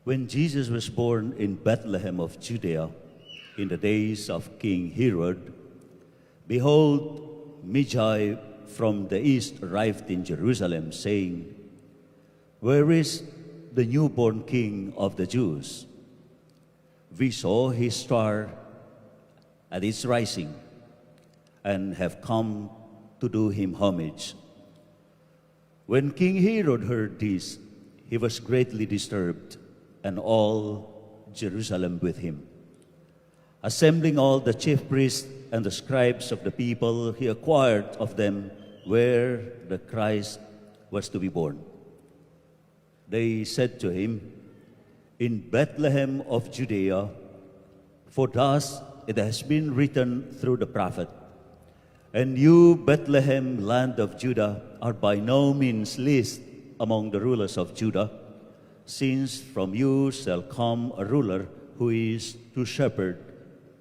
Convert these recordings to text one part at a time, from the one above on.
When Jesus was born in Bethlehem of Judea in the days of King Herod, behold, Magi from the east arrived in Jerusalem, saying, "Where is the newborn King of the Jews? We saw his star at its rising and have come to do him homage." When King Herod heard this, he was greatly disturbed, and all Jerusalem with him. Assembling all the chief priests and the scribes of the people, he inquired of them where the Christ was to be born. They said to him, "In Bethlehem of Judea, for thus it has been written through the prophet, 'And you, Bethlehem, land of Judah, are by no means least among the rulers of Judah, since from you shall come a ruler who is to shepherd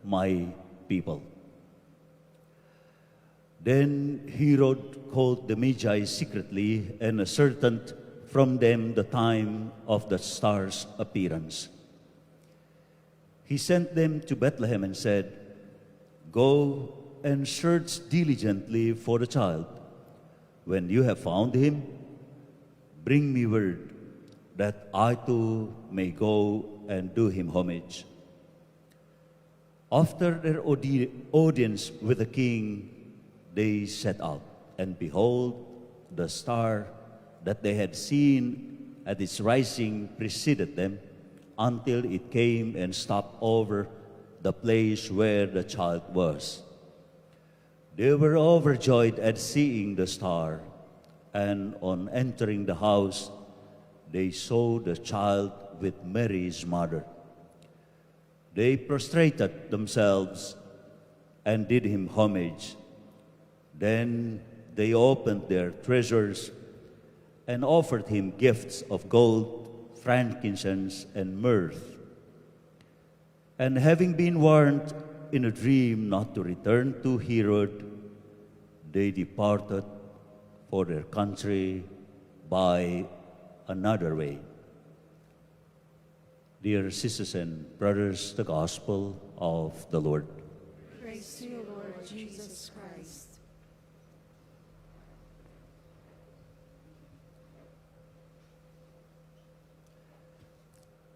my people.'" Then Herod called the Magi secretly and ascertained from them the time of the star's appearance. He sent them to Bethlehem and said, "Go and search diligently for the child. When you have found him, bring me word, that I too may go and do him homage." After their audience with the king, they set out, and behold, the star that they had seen at its rising preceded them until it came and stopped over the place where the child was. They were overjoyed at seeing the star, and on entering the house, they saw the child with Mary, his mother. They prostrated themselves and did him homage. Then they opened their treasures and offered him gifts of gold, frankincense, and myrrh. And having been warned in a dream not to return to Herod, they departed for their country by another way. Dear sisters and brothers, the gospel of the Lord. Praise to you, Lord Jesus Christ.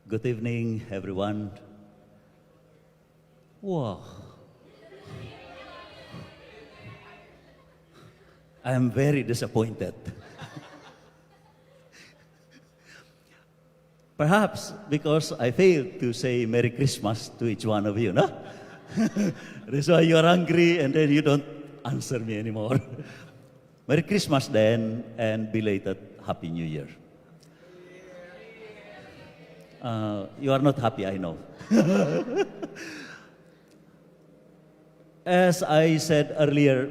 Good evening, everyone. Wow. I am very disappointed. Perhaps because I failed to say Merry Christmas to each one of you, no? That's why you are hungry and then you don't answer me anymore. Merry Christmas then, and belated Happy New Year. You are not happy, I know. As I said earlier,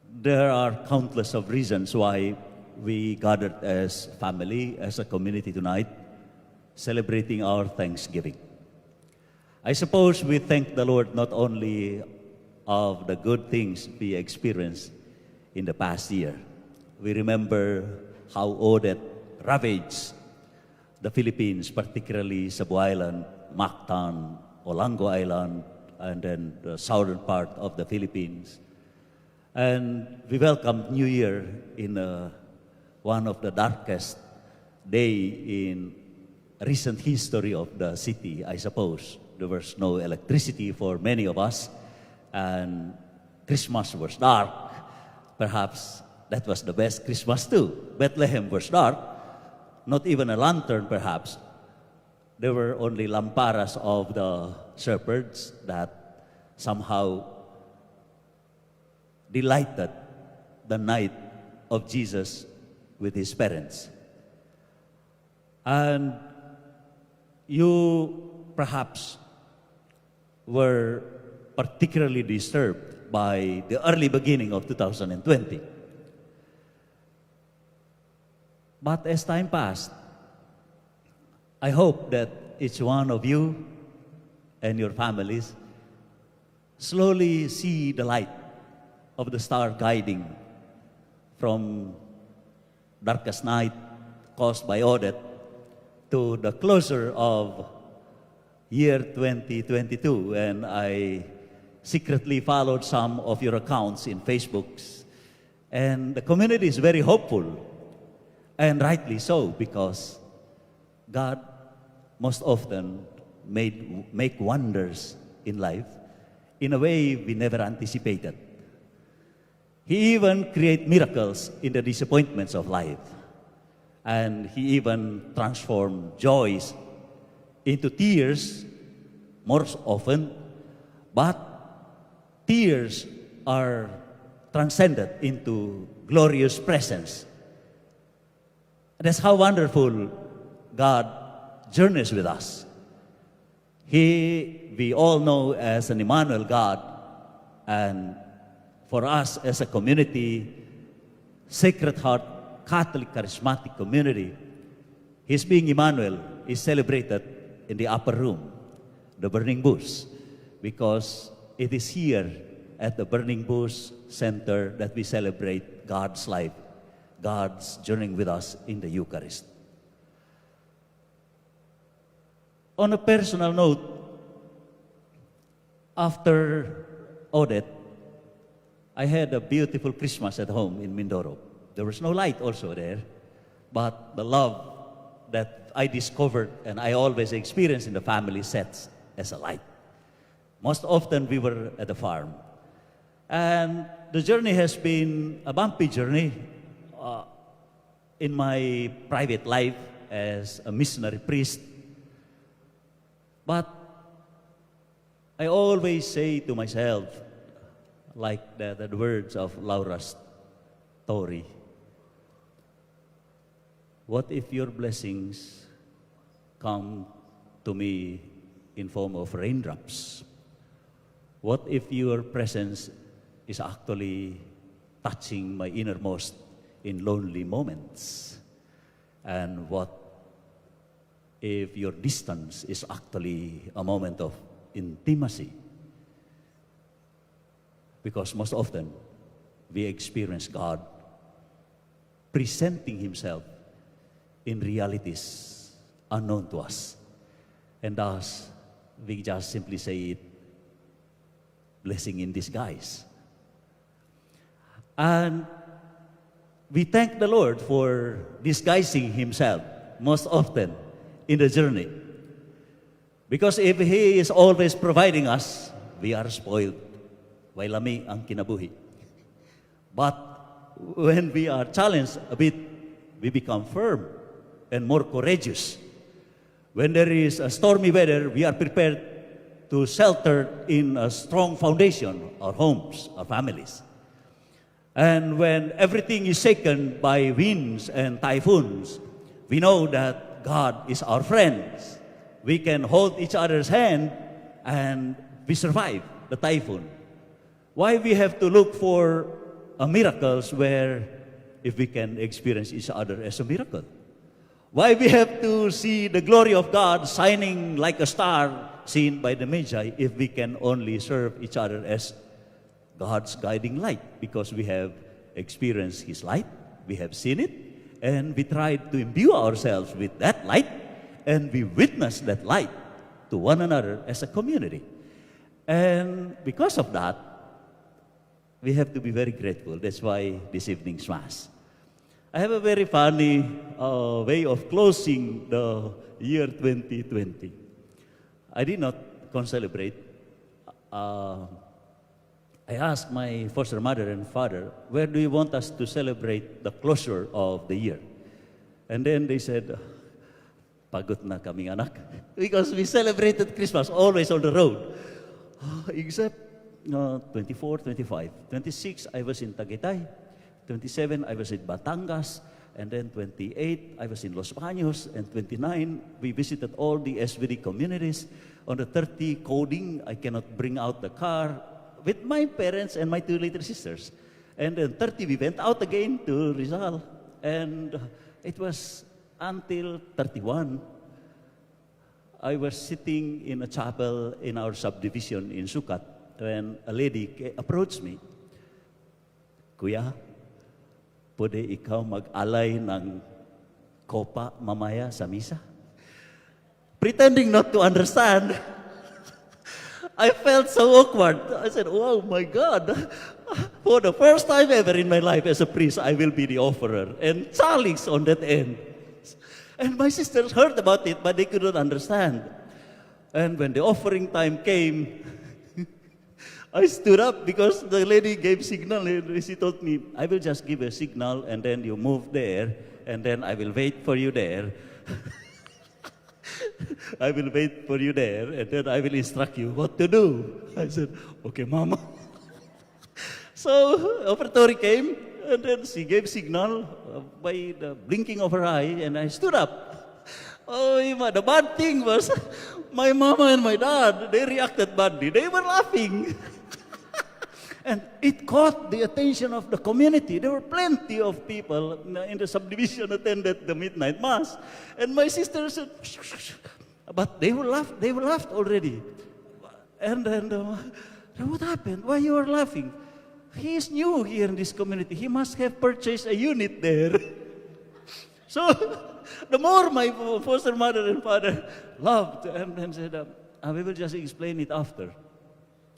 there are countless of reasons why we gathered as family, as a community tonight, celebrating our Thanksgiving. I suppose we thank the Lord not only of the good things we experienced in the past year. We remember how Odette ravaged the Philippines, particularly Cebu Island, Mactan, Olango Island, and then the southern part of the Philippines. And we welcomed New Year in one of the darkest days in recent history of the city, I suppose. There was no electricity for many of us, and Christmas was dark. Perhaps that was the best Christmas too. Bethlehem was dark, not even a lantern perhaps. There were only lamparas of the shepherds that somehow delighted the night of Jesus with his parents. And you perhaps were particularly disturbed by the early beginning of 2020. But as time passed, I hope that each one of you and your families slowly see the light of the star guiding from darkest night caused by Odette to the closure of year 2022, and I secretly followed some of your accounts in Facebooks, and the community is very hopeful, and rightly so, because God most often make wonders in life in a way we never anticipated. He even create miracles in the disappointments of life. And He even transformed joys into tears more often, but tears are transcended into glorious presence. That's how wonderful God journeys with us. We all know as an Emmanuel God, and for us as a community, Sacred Heart Catholic Charismatic Community, His being Emmanuel is celebrated in the upper room, the Burning Bush, because it is here at the Burning Bush Center that we celebrate God's life, God's journeying with us in the Eucharist. On a personal note, after Odette, I had a beautiful Christmas at home in Mindoro. There was no light also there, but the love that I discovered and I always experience in the family sets as a light. Most often we were at the farm. And the journey has been a bumpy journey in my private life as a missionary priest. But I always say to myself, like the words of Laura's story, what if your blessings come to me in form of raindrops? What if your presence is actually touching my innermost in lonely moments? And what if your distance is actually a moment of intimacy? Because most often we experience God presenting Himself in realities unknown to us. And thus, we just simply say it, blessing in disguise. And we thank the Lord for disguising Himself most often in the journey. Because if He is always providing us, we are spoiled. Wailami ang kinabuhi. But when we are challenged a bit, we become firm and more courageous. When there is a stormy weather, we are prepared to shelter in a strong foundation, our homes, our families. And when everything is shaken by winds and typhoons, we know that God is our friend. We can hold each other's hand and we survive the typhoon. Why we have to look for miracles where if we can experience each other as a miracle? Why we have to see the glory of God shining like a star seen by the Magi if we can only serve each other as God's guiding light? Because we have experienced His light, we have seen it, and we try to imbue ourselves with that light, and we witness that light to one another as a community. And because of that, we have to be very grateful. That's why this evening's Mass. I have a very funny way of closing the year 2020. I did not concelebrate. I asked my foster mother and father, where do you want us to celebrate the closure of the year? And then they said, pagod na kaming anak. Because we celebrated Christmas always on the road. Except 24, 25. 26, I was in Tagaytay. 27, I was in Batangas. And then 28, I was in Los Baños. And 29, we visited all the SVD communities. On the 30, coding, I cannot bring out the car with my parents and my two little sisters. And then 30, we went out again to Rizal. And it was until 31, I was sitting in a chapel in our subdivision in Sucat when a lady approached me. Kuya, pwede ikaw mag-alay ng kopa mamaya sa misa? pretending not to understand. I felt so awkward. I said, oh my God. For the first time ever in my life as a priest, I will be the offerer. And Charlie's on that end. And my sisters heard about it, but they couldn't understand. And when the offering time came, I stood up because the lady gave signal. And she told me, I will just give a signal and then you move there and then I will wait for you there. I will wait for you there and then I will instruct you what to do. I said, okay, Mama. So offertory came and then she gave signal by the blinking of her eye and I stood up. Oh, the bad thing was my mama and my dad, they reacted badly. They were laughing. And it caught the attention of the community. There were plenty of people in the subdivision attended the midnight mass. And my sister said, shh, shh, shh. But they were laughed already. And what happened? Why you are laughing? He is new here in this community. He must have purchased a unit there. So the more my foster mother and father laughed and said, we will just explain it after.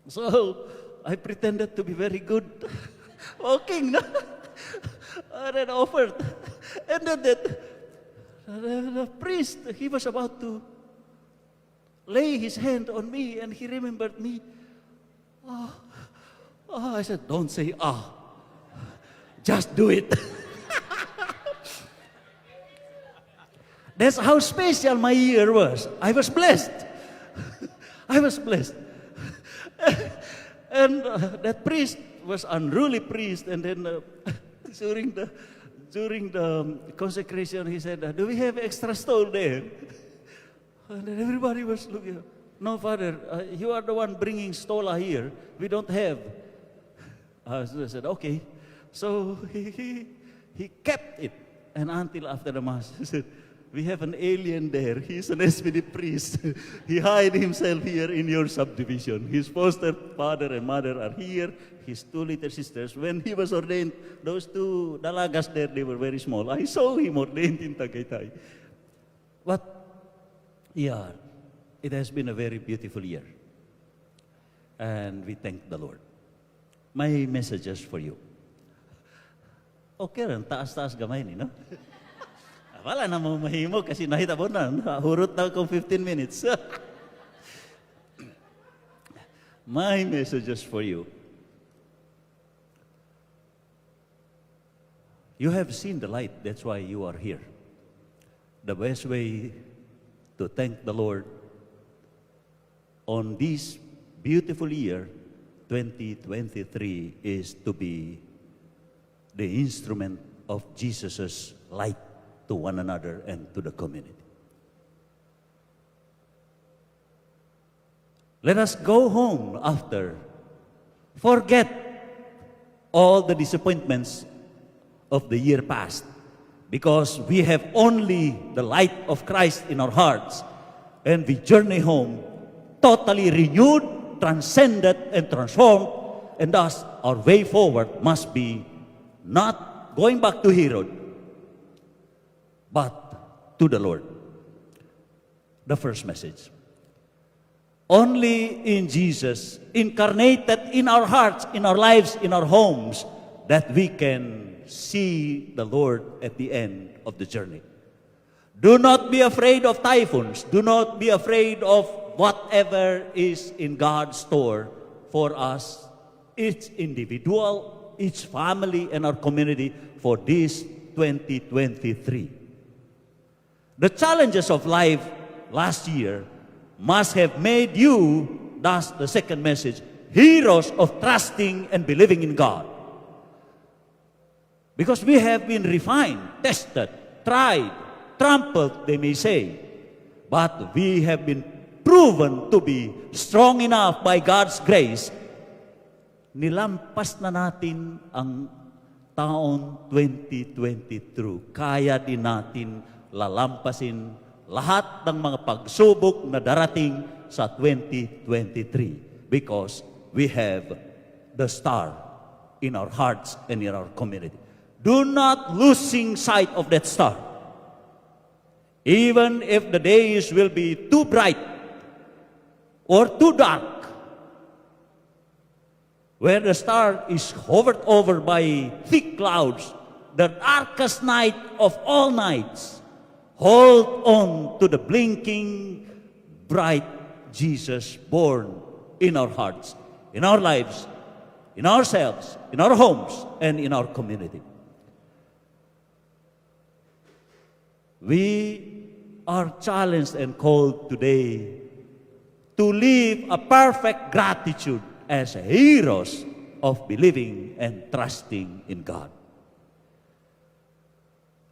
So I pretended to be very good walking. And then offered. And then the priest, he was about to lay his hand on me and he remembered me. I said, don't say just do it. That's how special my year was. I was blessed. I was blessed. And that priest was unruly priest. And then during the consecration, he said, do we have extra stole there? And then everybody was looking. No, Father, you are the one bringing stola here. We don't have. So I said, okay. So he kept it. And until after the Mass, he said, we have an alien there. He's an SVD priest. He hid himself here in your subdivision. His foster father and mother are here. His two little sisters. When he was ordained, those two dalagas there, they were very small. I saw him ordained in Tagaytay. But, yeah, it has been a very beautiful year. And we thank the Lord. My messages for you. Okay rin, taas-taas gamay ni, no? Wala na mo mahimo kasi nahitabo na. Hurot na akong 15 minutes. My messages for you. You have seen the light. That's why you are here. The best way to thank the Lord on this beautiful year, 2023, is to be the instrument of Jesus' light to one another and to the community. Let us go home after. Forget all the disappointments of the year past, because we have only the light of Christ in our hearts, and we journey home totally renewed, transcended, and transformed, and thus our way forward must be not going back to Herod, but to the Lord. The first message. Only in Jesus, incarnated in our hearts, in our lives, in our homes, that we can see the Lord at the end of the journey. Do not be afraid of typhoons. Do not be afraid of whatever is in God's store for us, each individual, each family, and our community for this 2023. The challenges of life last year must have made you, thus the second message, heroes of trusting and believing in God. Because we have been refined, tested, tried, trampled, they may say, but we have been proven to be strong enough by God's grace. Nilampas na natin ang taon 2022. Kaya din natin lalampasin lahat ng mga pagsubok na darating sa 2023 because we have the star in our hearts and in our community. Do not losing sight of that star. Even if the days will be too bright or too dark, where the star is hovered over by thick clouds, the darkest night of all nights, hold on to the blinking, bright Jesus born in our hearts, in our lives, in ourselves, in our homes, and in our community. We are challenged and called today to live a perfect gratitude as heroes of believing and trusting in God.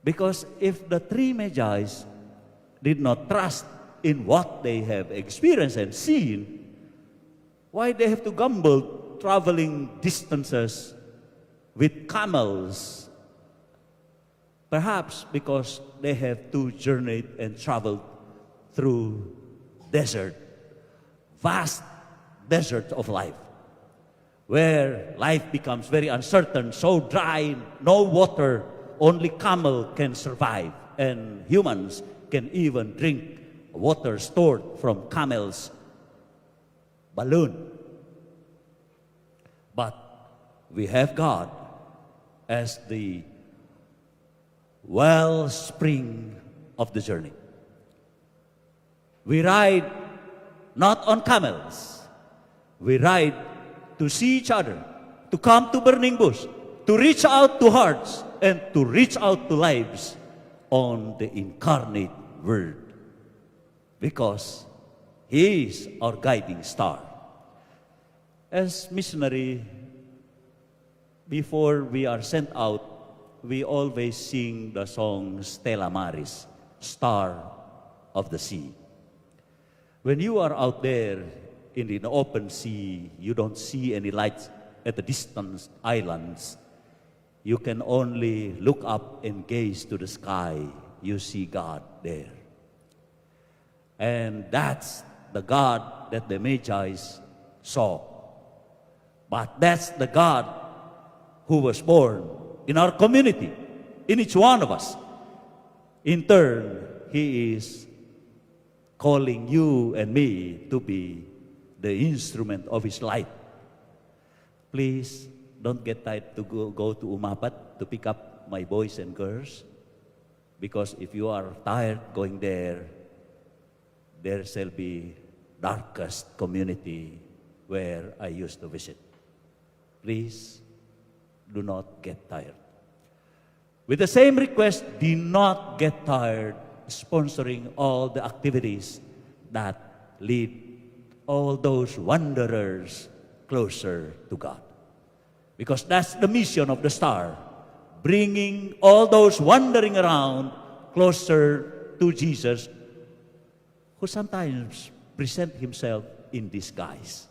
Because if the three Magi did not trust in what they have experienced and seen, why they have to gamble traveling distances with camels? Perhaps because they have to journey and travel through desert, vast desert of life, where life becomes very uncertain, so dry, no water, only camel can survive, and humans can even drink water stored from camel's balloon. But we have God as the wellspring of the journey. We ride not on camels. We ride to see each other, to come to burning bush, to reach out to hearts, and to reach out to lives on the incarnate Word. Because He is our guiding star. As missionary, before we are sent out, we always sing the song Stella Maris, Star of the Sea. When you are out there in the open sea, you don't see any lights at the distant islands. You can only look up and gaze to the sky. You see God there. And that's the God that the Magi saw. But that's the God who was born in our community, in each one of us. In turn, He is calling you and me to be the instrument of His light. Please don't get tired to go to Umapat to pick up my boys and girls, because if you are tired going there shall be darkest community where I used to visit. Please do not get tired. With the same request, do not get tired sponsoring all the activities that lead all those wanderers closer to God. Because that's the mission of the star, bringing all those wandering around closer to Jesus, who sometimes present Himself in disguise.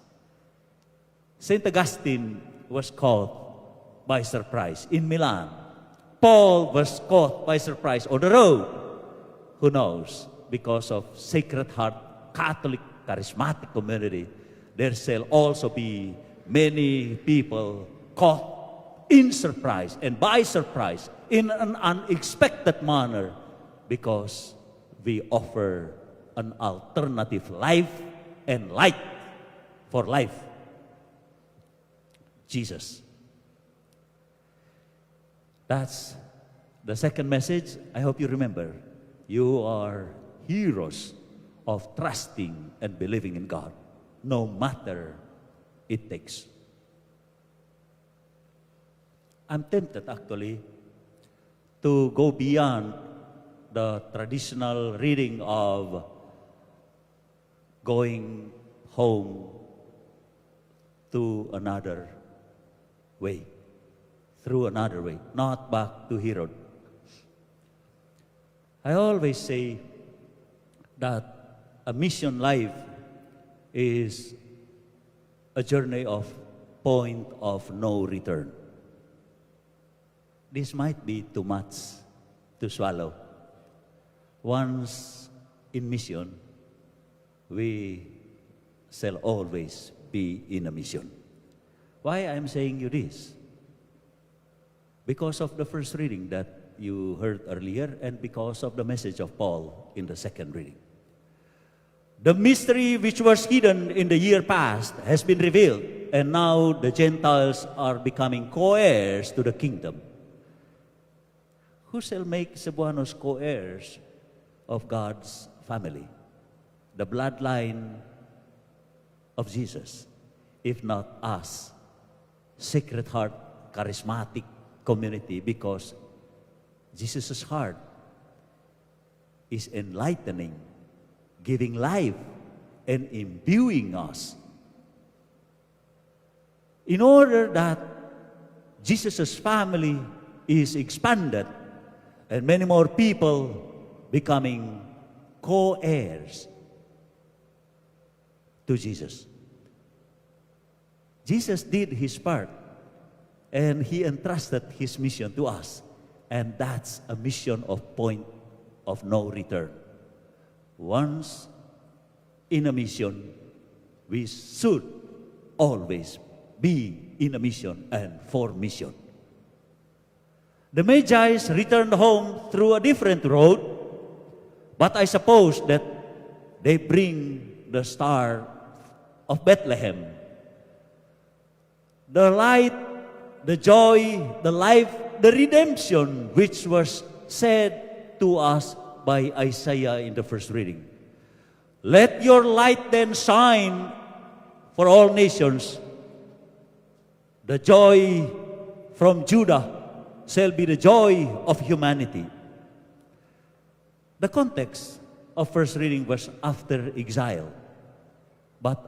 St. Augustine was caught by surprise in Milan. Paul was caught by surprise on the road. Who knows? Because of Sacred Heart Catholic Charismatic Community, there shall also be many people caught in surprise and by surprise in an unexpected manner, because we offer an alternative life and light for life. Jesus. That's the second message. I hope you remember. You are heroes of trusting and believing in God, no matter it takes. I'm tempted actually to go beyond the traditional reading of going home to another way, through another way, not back to Herod. I always say that a mission life is a journey of point of no return. This might be too much to swallow. Once in mission, we shall always be in a mission. Why I'm saying you this? Because of the first reading that you heard earlier, and because of the message of Paul in the second reading. The mystery which was hidden in the year past has been revealed, and now the Gentiles are becoming co-heirs to the kingdom. Who shall make Cebuanos co-heirs of God's family, the bloodline of Jesus, if not us, Sacred Heart charismatic community, because Jesus' heart is enlightening, giving life, and imbuing us. In order that Jesus' family is expanded and many more people becoming co-heirs to Jesus. Jesus did his part, and he entrusted his mission to us. And that's a mission of point of no return. Once in a mission, we should always be in a mission and for mission. The Magi's returned home through a different road, but I suppose that they bring the star of Bethlehem. The light, the joy, the life, the redemption, which was said to us by Isaiah in the first reading. Let your light then shine for all nations. The joy from Judah shall be the joy of humanity. The context of first reading was after exile. But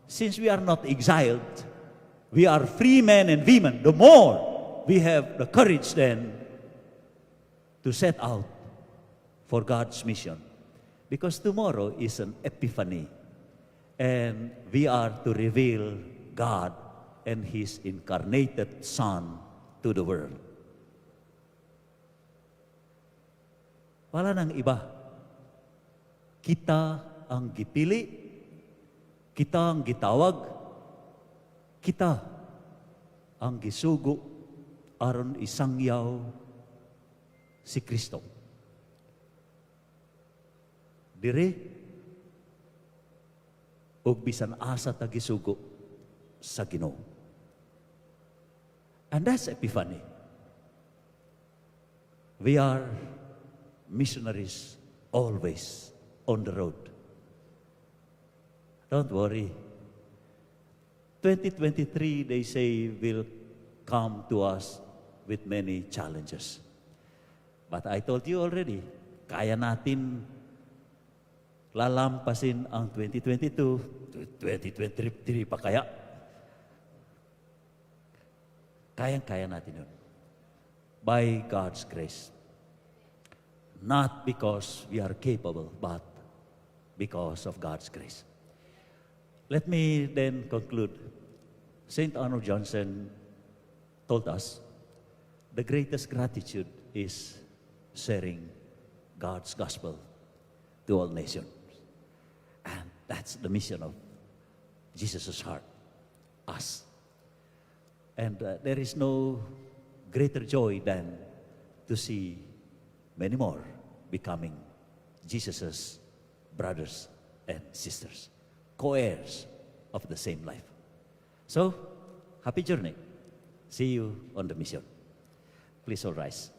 since we are not exiled, we are free men and women. The more we have the courage then to set out for God's mission. Because tomorrow is an epiphany. And we are to reveal God and His incarnated Son to the world. Wala nang iba. Kita ang gipili, kita ang gitawag, kita ang gisugo aron isangyaw si Kristo. Dire ug bisan asa ta gisugo sa Ginoo. And that's epiphany. We are missionaries always on the road. Don't worry. 2023, they say, will come to us with many challenges. But I told you already, kaya natin lalampasin ang 2022, 2023 pa kaya. Kayang-kaya natin yun. By God's grace. Not because we are capable, but because of God's grace. Let me then conclude. St. Arnold Johnson told us, the greatest gratitude is sharing God's gospel to all nations. And that's the mission of Jesus' heart, us. And there is no greater joy than to see many more becoming Jesus' brothers and sisters, co-heirs of the same life. So, happy journey. See you on the mission. Please all rise.